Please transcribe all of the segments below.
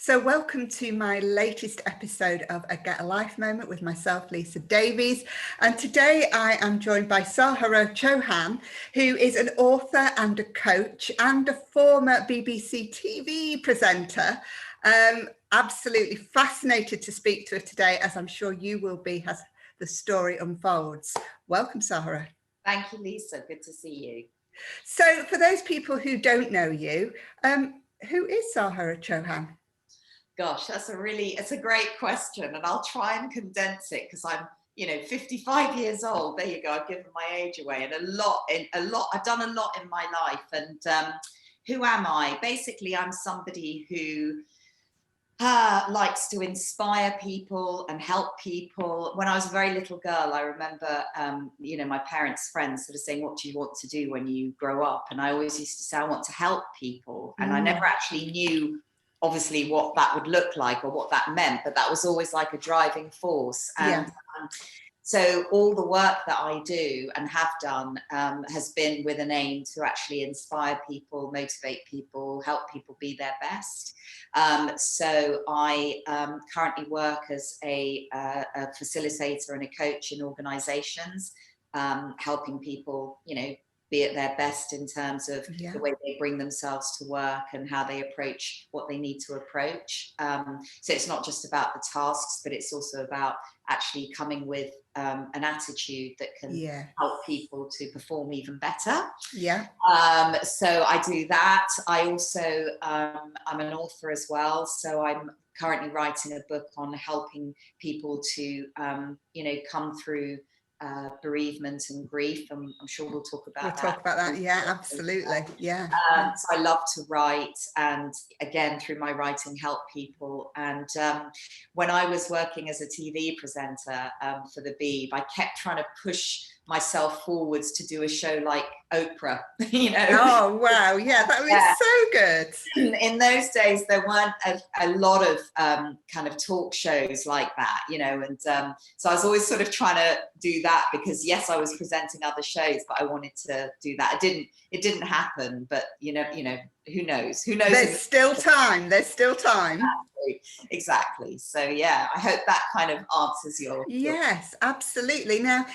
So welcome to my latest episode of A Get a Life Moment with myself, Lisa Davies. And today I am joined by Sahera Chohan, who is an author and a coach and a former BBC TV presenter. Absolutely fascinated to speak to her today, as I'm sure you will be as the story unfolds. Welcome, Sahera. Thank you, Lisa. Good to see you. So for those people who don't know you, who is Sahera Chohan? Gosh, it's a great question, and I'll try and condense it because I'm, 55 years old. There you go. I've given my age away, and I've done a lot in my life. And who am I? Basically, I'm somebody who likes to inspire people and help people. When I was a very little girl, I remember, my parents' friends sort of saying, "What do you want to do when you grow up?" And I always used to say, "I want to help people." And I never actually knew, obviously, what that would look like or what that meant, but that was always like a driving force. And so all the work that I do and have done has been with an aim to actually inspire people, motivate people, help people be their best. So I currently work as a facilitator and a coach in organizations, helping people, be at their best in terms of the way they bring themselves to work and how they approach what they need to approach. So it's not just about the tasks, but it's also about actually coming with an attitude that can help people to perform even better. So I do that. I also, I'm an author as well. So I'm currently writing a book on helping people to, come through bereavement and grief, and I'm sure we'll talk about that. We'll talk about that. Yeah, absolutely. Yeah. So I love to write, and again, through my writing, help people. And when I was working as a TV presenter for the Beeb, I kept trying to push myself forwards to do a show like Oprah, Oh, wow. Yeah, that was so good. In those days, there weren't a lot of kind of talk shows like that, and so I was always sort of trying to do that because, yes, I was presenting other shows, but I wanted to do that. It didn't happen, but, who knows? There's still time. Exactly. So, yeah, I hope that kind of answers your... Yes, absolutely. Now,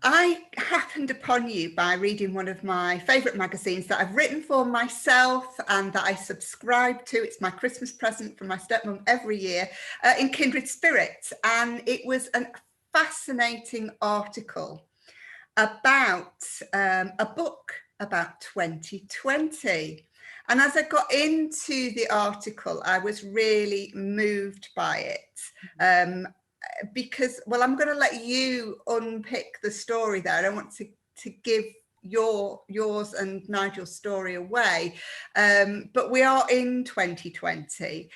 I happened upon you by reading one of my favourite magazines that I've written for myself and that I subscribe to. It's my Christmas present from my stepmom every year, in Kindred Spirit. And it was a fascinating article about a book about 2020. And as I got into the article, I was really moved by it. Because, well, I'm going to let you unpick the story there. I don't want to give yours and Nigel's story away, but we are in 2020,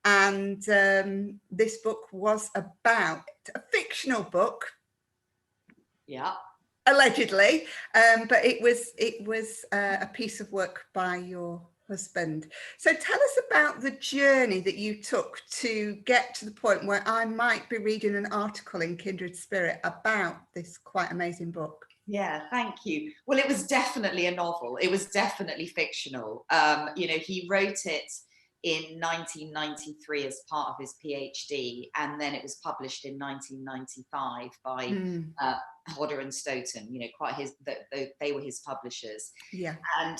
and this book was about a fictional book, allegedly, but it was a piece of work by your husband. So tell us about the journey that you took to get to the point where I might be reading an article in Kindred Spirit about this quite amazing book. Yeah, thank you. Well, it was definitely a novel. It was definitely fictional. He wrote it in 1993 as part of his PhD, and then it was published in 1995 by Hodder and Stoughton. They were his publishers. Yeah. And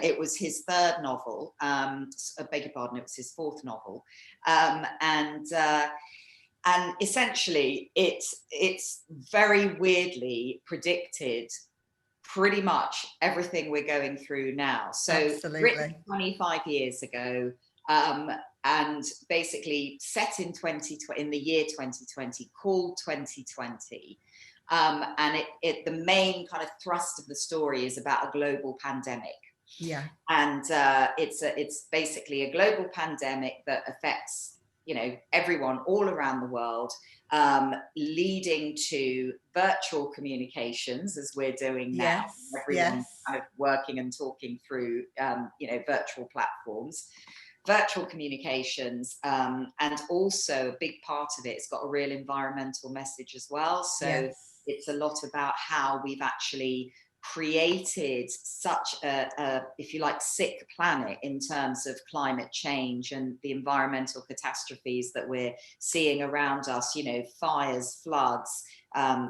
it was his third novel. I beg your pardon, it was his fourth novel. And essentially, it's very weirdly predicted pretty much everything we're going through now. So written 25 years ago, and basically set in the year 2020, called 2020. And the main kind of thrust of the story is about a global pandemic. Yeah. And it's basically a global pandemic that affects everyone all around the world, leading to virtual communications, as we're doing now. Everyone's kind of working and talking through, virtual platforms, virtual communications, and also a big part of it's got a real environmental message as well. So it's a lot about how we've actually created such a, if you like, sick planet in terms of climate change and the environmental catastrophes that we're seeing around us, you know, fires, floods,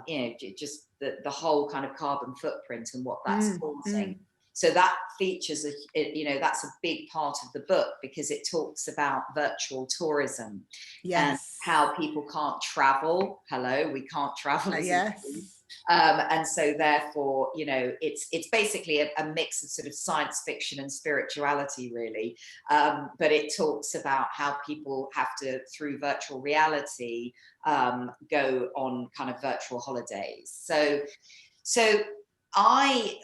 you know, just the whole kind of carbon footprint and what that's causing. So that features, you know, that's a big part of the book, because it talks about virtual tourism, and how people can't travel. Hello, we can't travel as and so therefore, you know, it's basically a mix of sort of science fiction and spirituality, really. But it talks about how people have to, through virtual reality, go on kind of virtual holidays. So I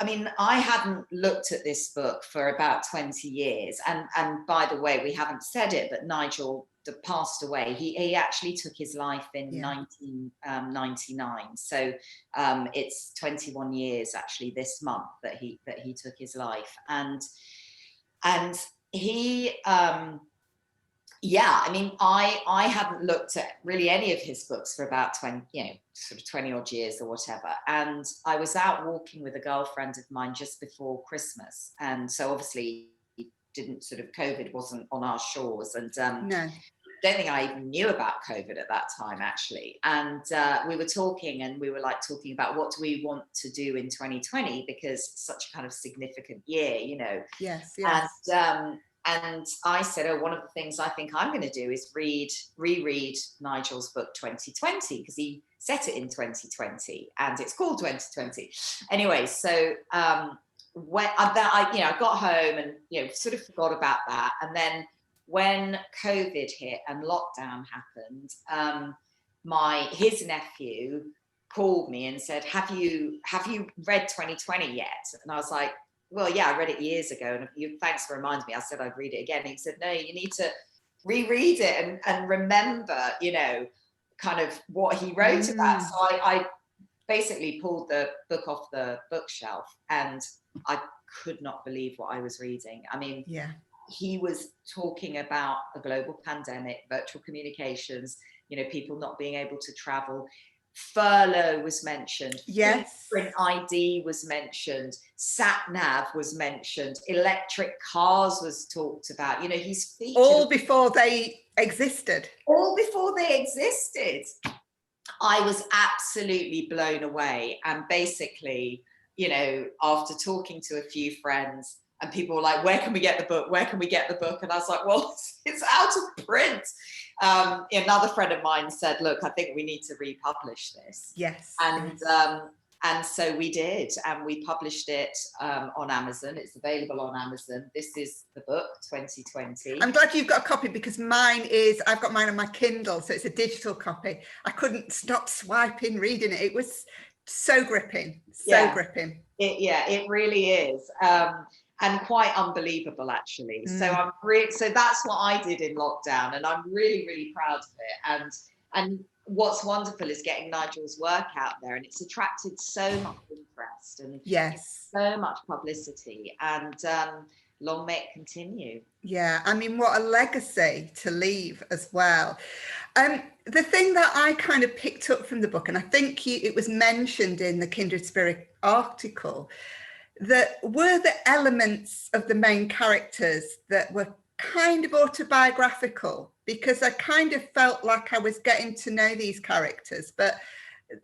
mean, I hadn't looked at this book for about 20 years. And by the way, we haven't said it, but Nigel passed away. He actually took his life in 1999. So it's 21 years actually this month that he took his life. And he, yeah, I mean, I hadn't looked at really any of his books for about 20, you know, sort of 20 odd years or whatever. And I was out walking with a girlfriend of mine just before Christmas. And so obviously didn't sort of, COVID wasn't on our shores. And don't think I even knew about COVID at that time, actually. And we were talking, and we were like talking about what do we want to do in 2020, because it's such a kind of significant year, you know. And I said, oh, one of the things I think I'm going to do is reread Nigel's book 2020, because he set it in 2020 and it's called 2020. Anyway, so when I got home and, you know, sort of forgot about that. And then when COVID hit and lockdown happened, his nephew called me and said, have you read 2020 yet? And I was like, well, yeah, I read it years ago, and thanks for reminding me. I said I'd read it again. And he said, no, you need to reread it and remember, you know, kind of what he wrote about. So I basically pulled the book off the bookshelf, and I could not believe what I was reading. I mean, he was talking about a global pandemic, virtual communications, you know, people not being able to travel. Furlough was mentioned. Fingerprint ID was mentioned. Sat nav was mentioned. Electric cars was talked about. You know, he's featured all before they existed. All before they existed. I was absolutely blown away. And basically, you know, after talking to a few friends, and people were like, where can we get the book? Where can we get the book? And I was like, well, it's out of print. Another friend of mine said, look, I think we need to republish this. And so we did, and we published it on Amazon. It's available on Amazon. This is the book, 2020. I'm glad you've got a copy, because I've got mine on my Kindle, so it's a digital copy. I couldn't stop swiping, reading it. It was so gripping, gripping. It really is. And quite unbelievable, actually. So so that's what I did in lockdown, and I'm really, really proud of it. And what's wonderful is getting Nigel's work out there, and it's attracted so much interest and so much publicity, and long may it continue. Yeah, I mean, what a legacy to leave as well. The thing that I kind of picked up from the book, and I think it was mentioned in the Kindred Spirit article, that were the elements of the main characters that were kind of autobiographical, because I kind of felt like I was getting to know these characters, but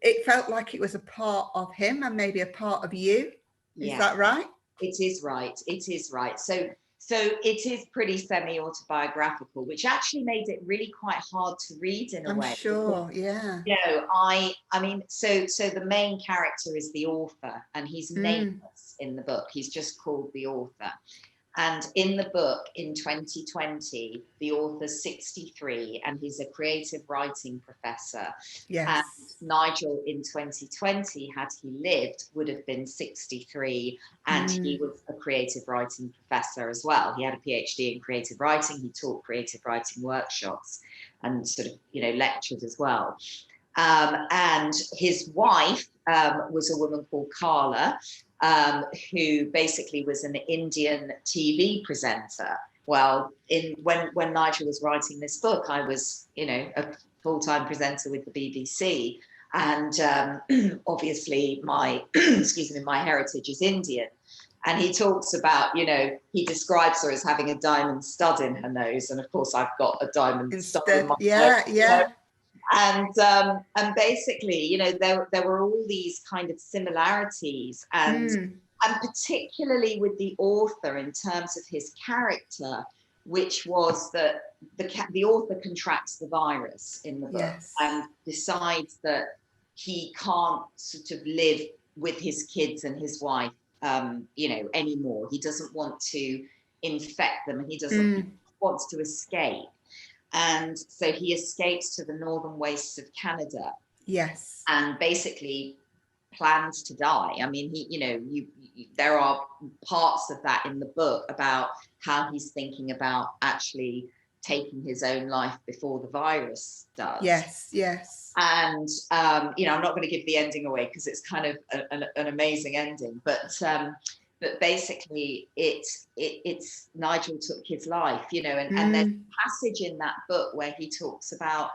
it felt like it was a part of him and maybe a part of you. Is that right? It is right. It is right. So it is pretty semi-autobiographical, which actually made it really quite hard to read in a way. I'm sure, yeah. You know, I mean, so the main character is the author, and he's nameless in the book. He's just called the author. And in the book, in 2020, the author's 63, and he's a creative writing professor. And Nigel in 2020, had he lived, would have been 63, and he was a creative writing professor as well. He had a PhD in creative writing. He taught creative writing workshops and sort of, you know, lectured as well. And his wife was a woman called Carla, who basically was an Indian TV presenter. Well, when Nigel was writing this book, I was, you know, a full-time presenter with the BBC, And obviously my excuse me, my heritage is Indian. And he talks about, he describes her as having a diamond stud in her nose, and of course I've got a diamond stud in my nose. And basically, there were all these kind of similarities, and particularly with the author in terms of his character, which was that the author contracts the virus in the book and decides that he can't sort of live with his kids and his wife, anymore. He doesn't want to infect them, and he wants to escape. And so he escapes to the northern wastes of Canada. Yes. And basically plans to die. I mean, there are parts of that in the book about how he's thinking about actually taking his own life before the virus does. Yes. And, I'm not going to give the ending away because it's kind of an amazing ending, but basically it's Nigel took his life, and there's a passage in that book where he talks about,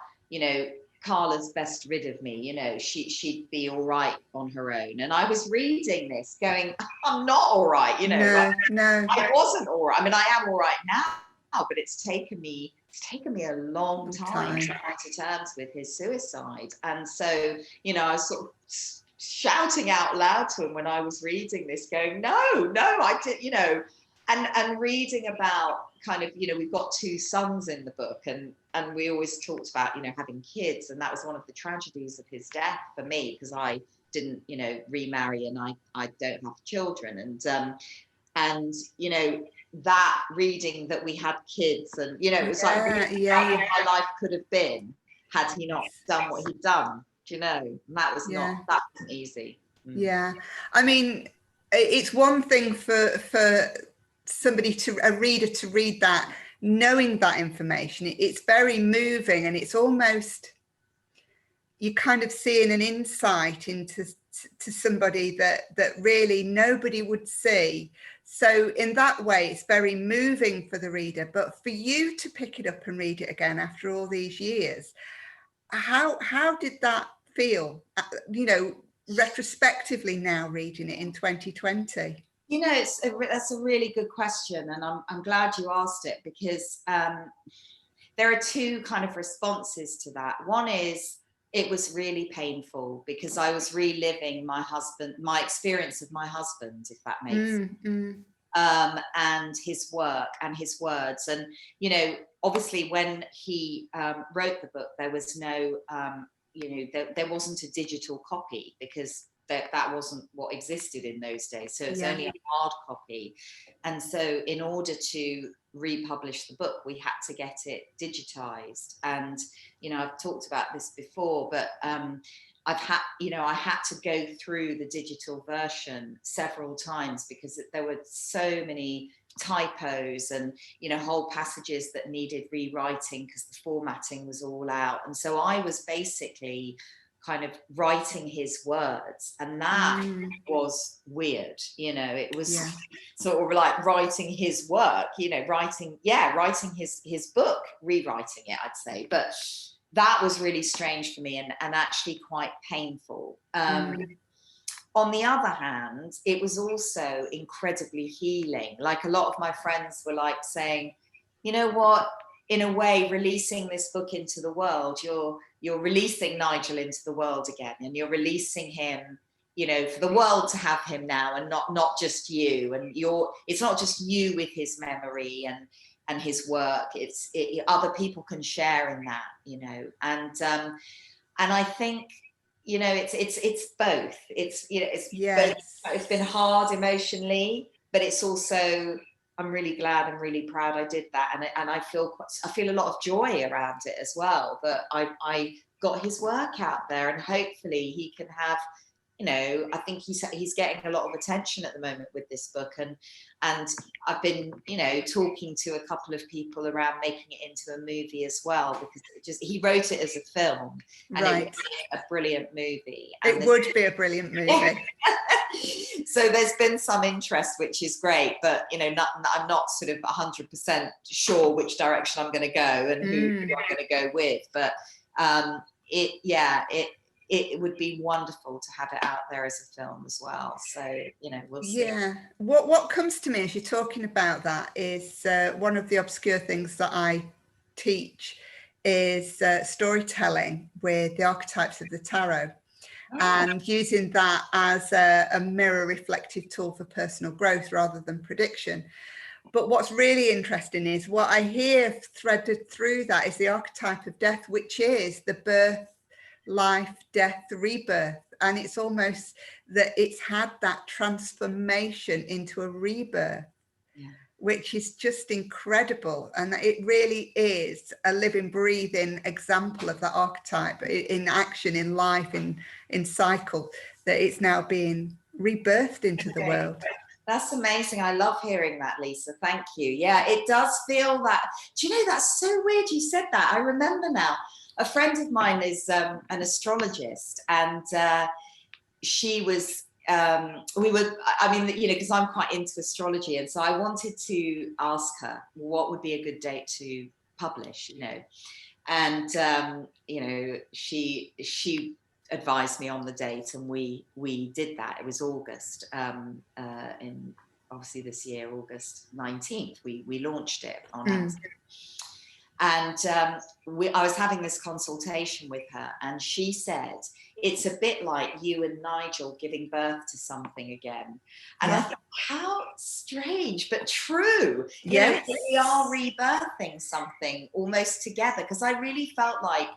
Carla's best rid of me, she'd be all right on her own. And I was reading this going, I'm not all right, No. I wasn't all right. I mean, I am all right now, but it's taken me a long time to come to terms with his suicide. And so, I was sort of shouting out loud to him when I was reading this, going, no, I did, and reading about kind of, we've got 2 sons in the book, and we always talked about, having kids. And that was one of the tragedies of his death for me, because I didn't, remarry, and I don't have children. And that reading that we had kids, and, it was like really what my life could have been had he not done what he'd done. And that was that wasn't easy. Yeah. I mean, it's one thing for somebody a reader to read that, knowing that information. It's very moving, and it's almost, you kind of seeing an insight into somebody that really nobody would see. So in that way, it's very moving for the reader. But for you to pick it up and read it again after all these years, how did that feel, retrospectively now, reading it in 2020? That's a really good question, and I'm glad you asked it, because there are 2 kind of responses to that. One is, it was really painful because I was reliving my experience of my husband, if that makes sense, and his work and his words. And, obviously when he wrote the book, there was no, there wasn't a digital copy, because that wasn't what existed in those days. So it's only a hard copy. And so in order to republish the book, we had to get it digitized. And, I've talked about this before, but I had to go through the digital version several times, because there were so many typos and, whole passages that needed rewriting because the formatting was all out. And so I was basically kind of writing his words, and that was weird. It was sort of like writing his work, writing his book, rewriting it, I'd say. But that was really strange for me, and actually quite painful. On the other hand, it was also incredibly healing. Like, a lot of my friends were like saying, you know what, in a way, releasing this book into the world, you're releasing Nigel into the world again, and you're releasing him, for the world to have him now, and not just you. And it's not just you with his memory and his work. Other people can share in that, and I think, it's both. It's both. It's been hard emotionally, but it's also, I'm really glad and really proud I did that, and I feel a lot of joy around it as well, that I got his work out there, and hopefully he can have, I think he's getting a lot of attention at the moment with this book, and I've been, talking to a couple of people around making it into a movie as well, because he wrote it as a film, and it would be a brilliant movie. It would be a brilliant movie. So there's been some interest, which is great, but I'm not sort of 100% sure which direction I'm going to go and who I'm going to go with. But it would be wonderful to have it out there as a film as well. So, we'll see. Yeah, what comes to me as you're talking about that is one of the obscure things that I teach is storytelling with the archetypes of the tarot, and using that as a mirror reflective tool for personal growth rather than prediction. But what's really interesting is what I hear threaded through that is the archetype of death, which is the birth, life, death, rebirth. And it's almost that it's had that transformation into a rebirth, which is just incredible. And it really is a living, breathing example of that archetype in action, in life, in cycle, that it's now being rebirthed into the world. That's amazing. I love hearing that, Lisa. Thank you. Yeah, it does feel that. Do you know, that's so weird you said that. I remember now, a friend of mine is an astrologist, and she was, because I'm quite into astrology, and so I wanted to ask her what would be a good date to publish, and, she advised me on the date, and we did that. It was August, in obviously this year, August 19th, we launched it on Amazon. And I was having this consultation with her, and she said, it's a bit like you and Nigel giving birth to something again. And I thought, how strange, but true. Yes. We are rebirthing something almost together, because I really felt like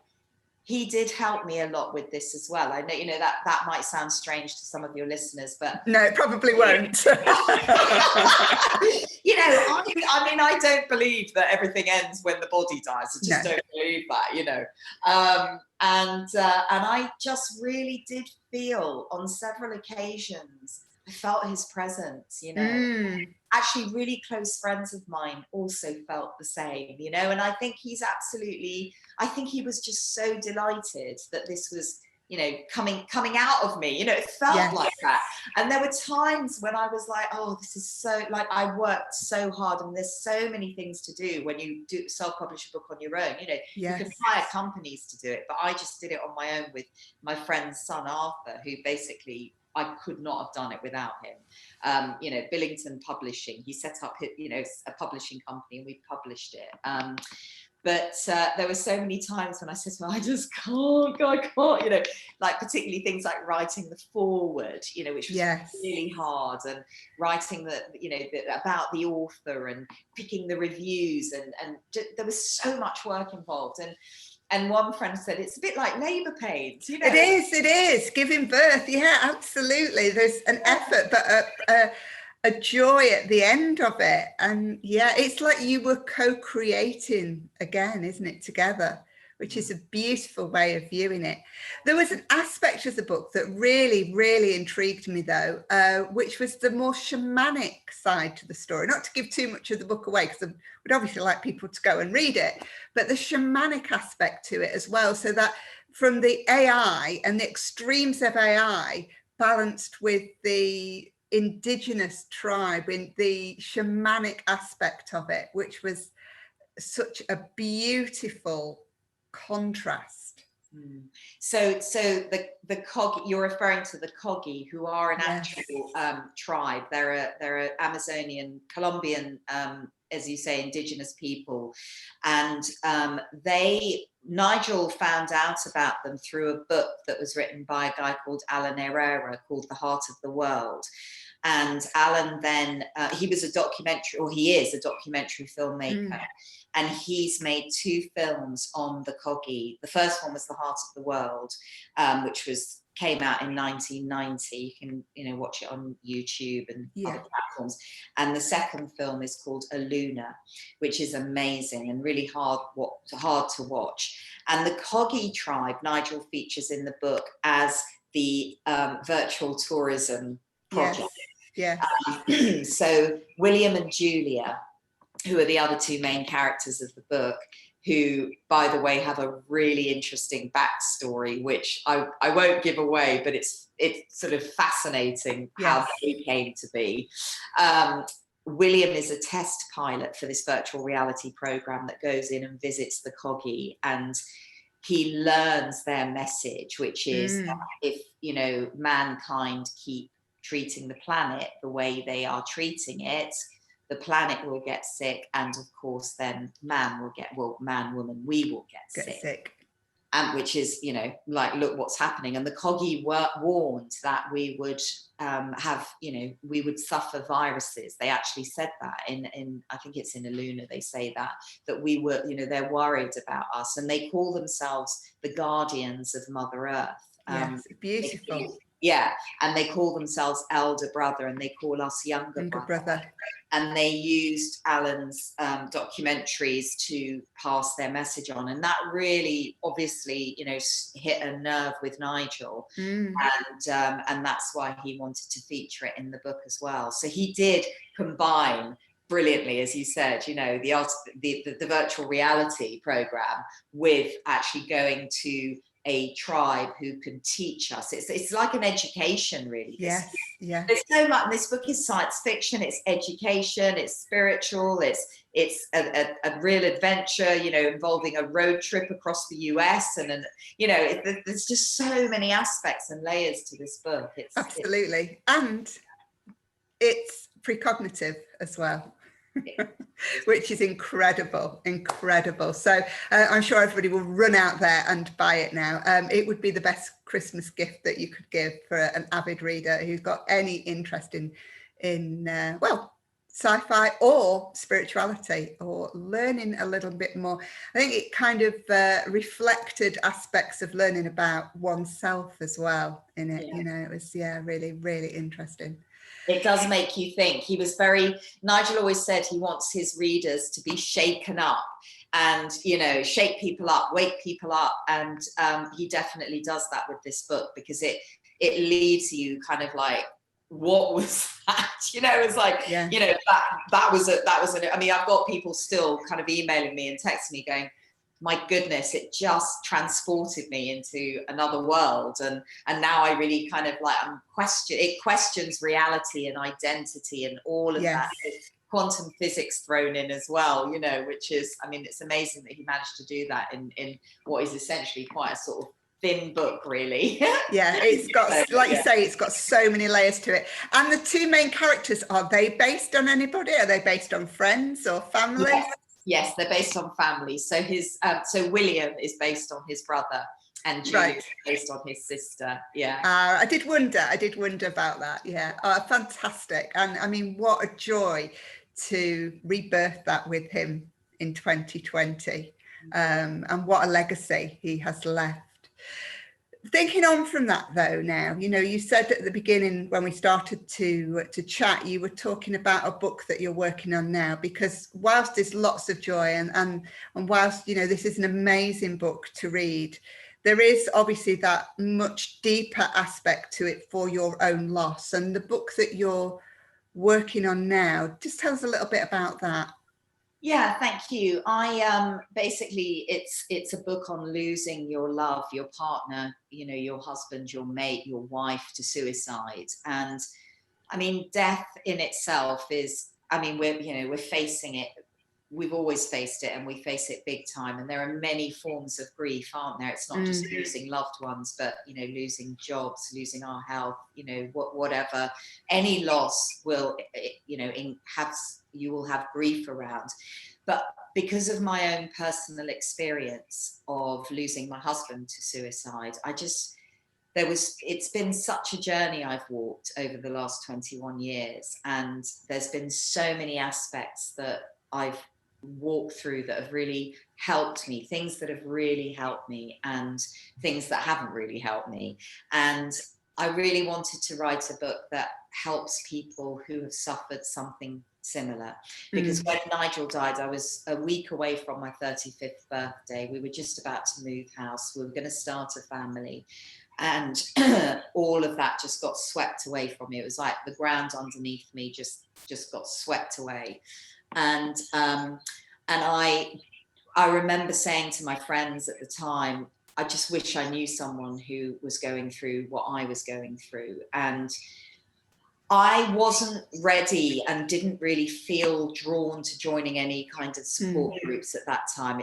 he did help me a lot with this as well. I know, that might sound strange to some of your listeners, but no, it probably won't. I don't believe that everything ends when the body dies. I just don't believe that, and I just really did feel on several occasions, I felt his presence, Actually, really close friends of mine also felt the same, and I think I think he was just so delighted that this was, coming out of me, it felt like that. And there were times when I was like, oh, this is so, like, I worked so hard, and there's so many things to do when you do self-publish a book on your own, you can hire companies to do it, but I just did it on my own with my friend's son, Arthur, who basically, I could not have done it without him. Billington Publishing, he set up, a publishing company, and we published it. But there were so many times when I said, well, I just can't, I can't, like particularly things like writing the foreword, which was really hard, and writing about the author, and picking the reviews, and there was so much work involved. And one friend said, it's a bit like labour pains, It is, giving birth. Yeah, absolutely. There's an effort, but a joy at the end of it. And it's like you were co-creating again, isn't it, together, which is a beautiful way of viewing it. There was an aspect of the book that really, really intrigued me, though, which was the more shamanic side to the story. Not to give too much of the book away, because I would obviously like people to go and read it, but the shamanic aspect to it as well, so that from the AI and the extremes of AI balanced with the indigenous tribe in the shamanic aspect of it, which was such a beautiful contrast. So the Cogi, you're referring to the Cogi, who are an actual tribe. They're a Amazonian, Colombian, as you say, indigenous people, and Nigel found out about them through a book that was written by a guy called Alan Herrera called The Heart of the World. And Alan then, he was a documentary, or he is a documentary filmmaker, and he's made 2 films on the Cogi. The first one was The Heart of the World, which came out in 1990. You can, watch it on YouTube and other platforms. And the second film is called Aluna, which is amazing and really hard to watch. And the Cogi Tribe, Nigel features in the book as the virtual tourism project. So William and Julia, who are the other 2 main characters of the book, who, by the way, have a really interesting backstory, which I won't give away, but it's sort of fascinating how they came to be. William is a test pilot for this virtual reality program that goes in and visits the Cogi, and he learns their message, which is that if, you know, mankind keep treating the planet the way they are treating it, the planet will get sick, and of course then man, woman, we will get sick. And which is, you know, like, look what's happening. And the Cogi warned that we would have, you know, we would suffer viruses. They actually said that in I think it's in Aluna, they say that we were, you know, they're worried about us, and they call themselves the guardians of Mother Earth. Yes, beautiful. Yeah, and they call themselves elder brother, and they call us younger brother. And they used Alan's documentaries to pass their message on, and that really, obviously, you know, hit a nerve with Nigel, and that's why he wanted to feature it in the book as well. So he did combine brilliantly, as you said, you know, the virtual reality program with actually going to a tribe who can teach us. It's like an education, really. Yes, yeah. There's so much. This book is science fiction. It's education. It's spiritual. It's a real adventure. You know, involving a road trip across the US, and you know, there's just so many aspects and layers to this book. Absolutely, and it's precognitive as well. Which is incredible. So I'm sure everybody will run out there and buy it now. It would be the best Christmas gift that you could give for an avid reader who's got any interest in well, sci-fi or spirituality, or learning a little bit more. I think it kind of reflected aspects of learning about oneself as well in it. You know, it was really, really interesting. It does make you think. Nigel always said he wants his readers to be shaken up and, you know, shake people up, wake people up. And he definitely does that with this book, because it leaves you kind of like, what was that? You know, it's like, you know, that was I mean, I've got people still kind of emailing me and texting me going, my goodness, it just transported me into another world, and now I really kind of like, it questions reality and identity and all of that. There's quantum physics thrown in as well, you know, which is, I mean, it's amazing that he managed to do that in what is essentially quite a sort of thin book, really. Yeah, it's got, like you say, it's got so many layers to it. And the two main characters, are they based on anybody? Are they based on friends or family? Yes, they're based on families. So so William is based on his brother, and Julie is based on his sister. Yeah. I did wonder about that. Yeah. Fantastic. And I mean, what a joy to rebirth that with him in 2020. And what a legacy he has left. Thinking on from that though, now, you know, you said at the beginning when we started to chat, you were talking about a book that you're working on now, because whilst there's lots of joy and whilst, you know, this is an amazing book to read, there is obviously that much deeper aspect to it for your own loss. And the book that you're working on now, just tell us a little bit about that. Yeah, thank you. I basically, it's a book on losing your love, your partner, you know, your husband, your mate, your wife to suicide. And I mean, death in itself is, I mean, we're facing it. We've always faced it, and we face it big time. And there are many forms of grief, aren't there? It's not just losing loved ones, but, you know, losing jobs, losing our health, you know, whatever. Any loss will, you know, you will have grief around. But because of my own personal experience of losing my husband to suicide, it's been such a journey I've walked over the last 21 years. And there's been so many aspects that I've walked through that have really helped me, things that have really helped me, and things that haven't really helped me. And I really wanted to write a book that helps people who have suffered something similar. Because when Nigel died, I was a week away from my 35th birthday. We were just about to move house. We were going to start a family. And all of that just got swept away from me. It was like the ground underneath me just got swept away. And I remember saying to my friends at the time, I just wish I knew someone who was going through what I was going through. And I wasn't ready and didn't really feel drawn to joining any kind of support groups at that time.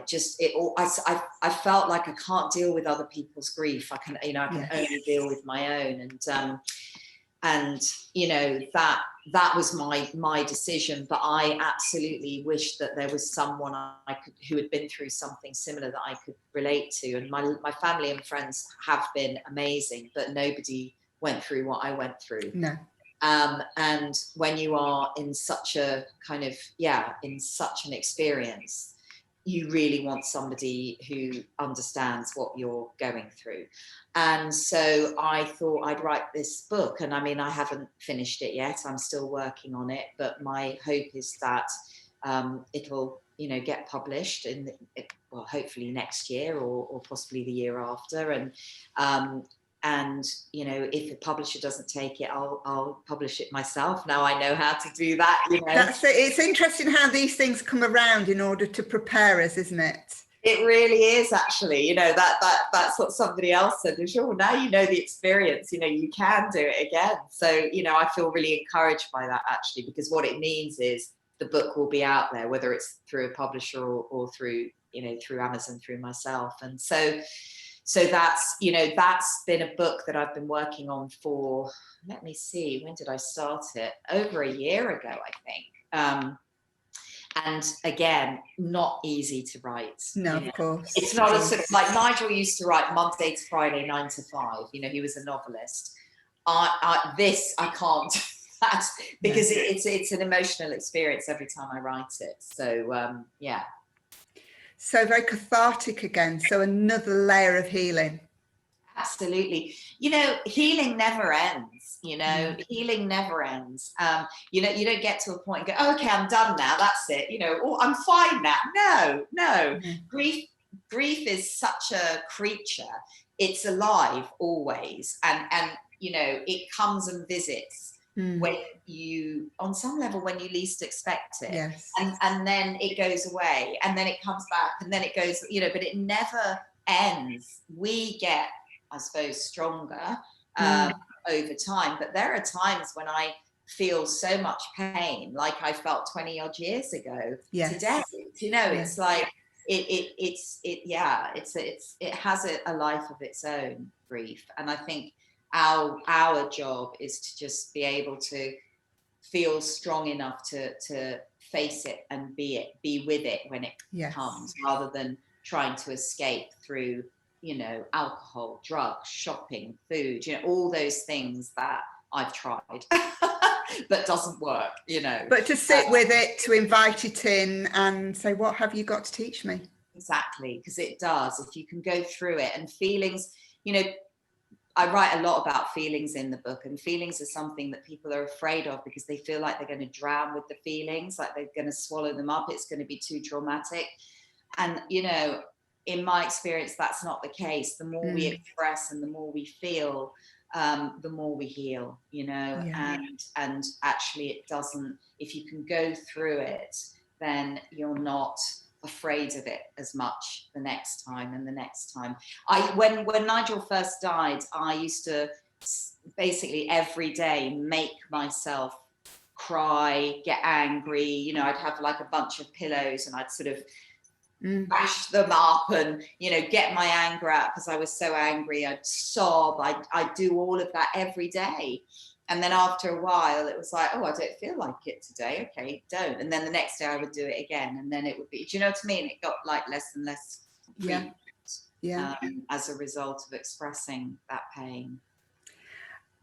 I felt like I can't deal with other people's grief. I can only deal with my own. And that was my decision. But I absolutely wished that there was someone who had been through something similar that I could relate to. And my family and friends have been amazing, but nobody went through what I went through. No. And when you are in such a in such an experience, you really want somebody who understands what you're going through. And so I thought I'd write this book. And I mean, I haven't finished it yet. I'm still working on it. But my hope is that it'll, get published hopefully next year or possibly the year after. And if a publisher doesn't take it, I'll publish it myself. Now I know how to do that. It's interesting how these things come around in order to prepare us, isn't it? It really is, actually. That's what somebody else said. Sure, now you know the experience. You can do it again. So I feel really encouraged by that, actually, because what it means is the book will be out there, whether it's through a publisher or through through Amazon, through myself. And so that's been a book that I've been working on for, let me see, when did I start it? Over a year ago, I think. And again, not easy to write. No, of course. It's not a sort of like Nigel used to write Monday to Friday, 9 to 5. He was a novelist. I can't do that because it's an emotional experience every time I write it. So yeah. So very cathartic again. So another layer of healing. Absolutely. Healing never ends. Healing never ends. You don't get to a point and go, oh, okay, I'm done now. That's it. Oh, I'm fine now. No. Grief is such a creature. It's alive always. And it comes and visits when you, on some level, when you least expect it. Yes. And then it goes away and then it comes back and then it goes, but it never ends. We get, I suppose, stronger over time. But there are times when I feel so much pain, like I felt 20 odd years ago today. It's like, it has a life of its own, grief. And I think our job is to just be able to feel strong enough to face it and be with it when it comes, rather than trying to escape through alcohol, drugs, shopping, food, all those things that I've tried but doesn't work, But to sit with it, to invite it in and say, what have you got to teach me? Exactly, because it does. If you can go through it, and feelings, I write a lot about feelings in the book, and feelings are something that people are afraid of because they feel like they're going to drown with the feelings, like they're going to swallow them up. It's going to be too traumatic. And, in my experience, that's not the case. The more we express and the more we feel, the more we heal, and actually it doesn't, if you can go through it, then you're not afraid of it as much the next time and the next time. When Nigel first died, I used to basically every day make myself cry, get angry. I'd have like a bunch of pillows and I'd sort of bash them up and get my anger out because I was so angry. I'd sob. I'd do all of that every day. And then after a while, it was like, oh, I don't feel like it today. Okay, don't. And then the next day I would do it again. And then it would be, do you know what I mean? It got like less and less as a result of expressing that pain.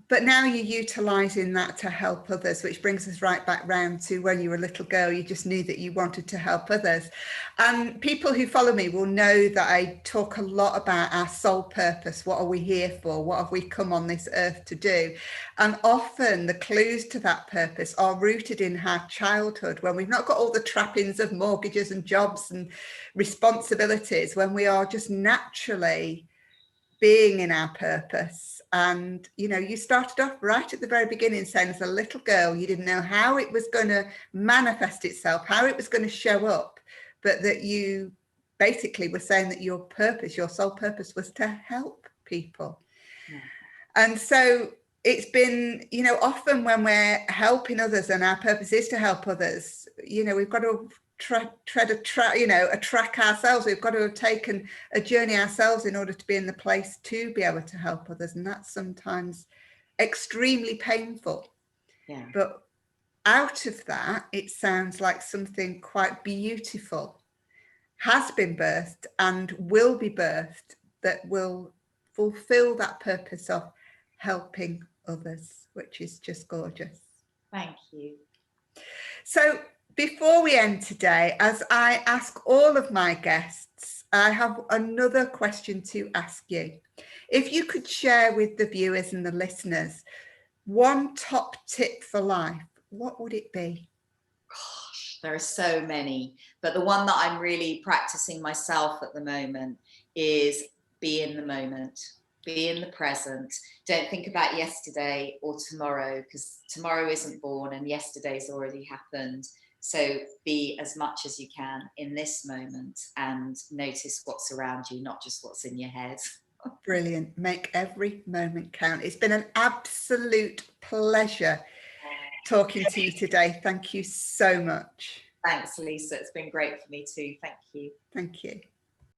But now you're utilising that to help others, which brings us right back round to when you were a little girl, you just knew that you wanted to help others. And people who follow me will know that I talk a lot about our soul purpose. What are we here for? What have we come on this earth to do? And often the clues to that purpose are rooted in our childhood, when we've not got all the trappings of mortgages and jobs and responsibilities, when we are just naturally being in our purpose. And you started off right at the very beginning saying, as a little girl, you didn't know how it was going to manifest itself, how it was going to show up, but that you basically were saying that your purpose, your sole purpose, was to help people. And so it's been, you know, often when we're helping others and our purpose is to help others, you know, we've got to tread a track ourselves. We've got to have taken a journey ourselves in order to be in the place to be able to help others. And that's sometimes extremely painful. Yeah. But out of that, it sounds like something quite beautiful has been birthed and will be birthed that will fulfill that purpose of helping others, which is just gorgeous. Thank you. So before we end today, as I ask all of my guests, I have another question to ask you. If you could share with the viewers and the listeners one top tip for life, what would it be? Gosh, there are so many, but the one that I'm really practicing myself at the moment is be in the moment, be in the present. Don't think about yesterday or tomorrow, because tomorrow isn't born and yesterday's already happened. So be as much as you can in this moment and notice what's around you, not just what's in your head. Brilliant. Make every moment count. It's been an absolute pleasure talking to you today. Thank you so much. Thanks, Lisa. It's been great for me too. Thank you. Thank you.